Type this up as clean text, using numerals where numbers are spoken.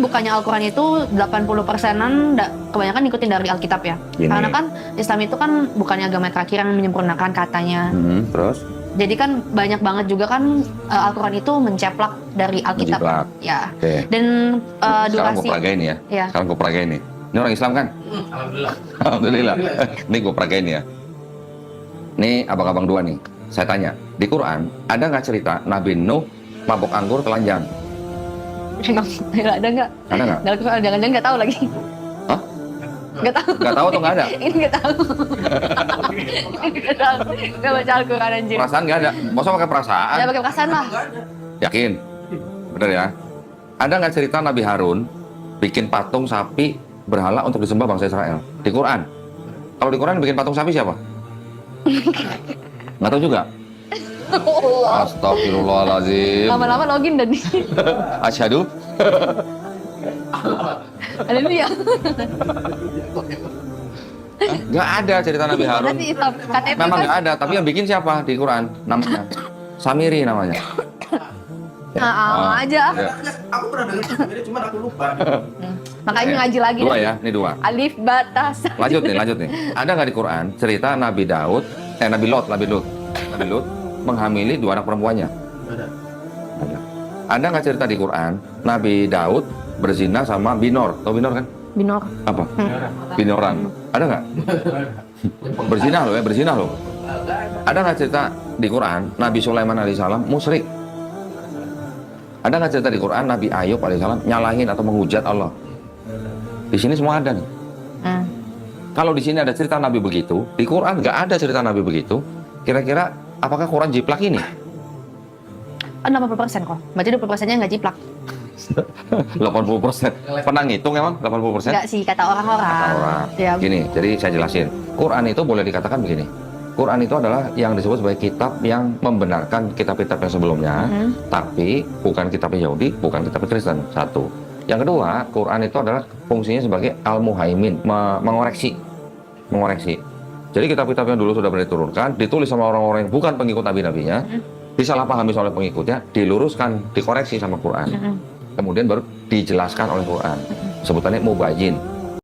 bukannya Al-Quran itu 80%-an kebanyakan ngikutin dari Alkitab ya. Gini. Karena kan Islam itu kan bukannya agama terakhir yang menyempurnakan katanya. Terus? Jadi kan banyak banget juga kan Al-Quran itu menceplak dari Alkitab. Menjiplak. Ya. Oke. Dan Sekarang gue durasi. peragain ya. Ya. Sekarang gue peragain nih. Ini orang Islam kan? Alhamdulillah. Alhamdulillah. Ini gue peragain ya. Ini abang-abang dua nih. Saya tanya, di Quran ada nggak cerita Nabi Nuh mabok anggur telanjang? Nggak ada nggak? Ada nggak? Jangan-jangan nggak tahu lagi. Hah? Nggak tahu. Nggak tahu atau nggak ada? Ini nggak tahu. Nggak tahu. Nggak baca Al-Quran anjir. Perasaan nggak ada? Masa pakai perasaan? Ya pakai perasaan lah. Yakin? Bener ya? Ada nggak cerita Nabi Harun bikin patung sapi berhala untuk disembah bangsa Israel? Di Quran? Kalau di Quran bikin patung sapi siapa? Nggak tahu juga? Astagfirullahaladzim. Lama-lama login dan Asyhadu. Haleluya. Nggak ada cerita Nabi Harun. Berarti KTP Memang kan? nggak ada, tapi yang bikin siapa di Quran? Namanya Samiri namanya. Aja. Ya. Aku pernah dengar sebenarnya, cuman aku lupa. Makanya ngaji lagi. Dua dah. ya, ini dua. Alif batas. Lanjut nih. Ada nggak di Quran cerita Nabi Daud, Nabi Lot menghamili dua anak perempuannya? Ada. Ada. Ada nggak cerita di Quran Nabi Daud berzina sama Binor? Tahu Binor kan? Binor. Apa? Binoran. Ada nggak? Berzina loh. Ada nggak cerita di Quran Nabi Sulaiman alaihissalam musyrik? Ada nggak cerita di Quran Nabi Ayub alaihissalam nyalahin atau menghujat Allah? Di sini semua ada nih. Kalau di sini ada cerita Nabi begitu, di Quran nggak ada cerita Nabi begitu. Kira-kira apakah Quran jiplak ini? 80% kok. Berarti 20%-nya nggak jiplak. 80%. Pernah ngitung emang 80%? Nggak sih, kata orang-orang. Orang. Ya, Gini, jadi saya jelasin. Quran itu boleh dikatakan begini. Quran itu adalah yang disebut sebagai kitab yang membenarkan kitab-kitab yang sebelumnya, tapi bukan kitab Yahudi, bukan kitab Kristen. Satu. Yang kedua, Quran itu adalah fungsinya sebagai al-muhaimin, mengoreksi. Jadi kitab-kitab yang dulu sudah pernah diturunkan, ditulis sama orang-orang yang bukan pengikut nabi-nabinya, disalahpahami oleh pengikutnya, diluruskan, dikoreksi sama Quran. Kemudian baru dijelaskan oleh Quran. Sebutannya mubayyin.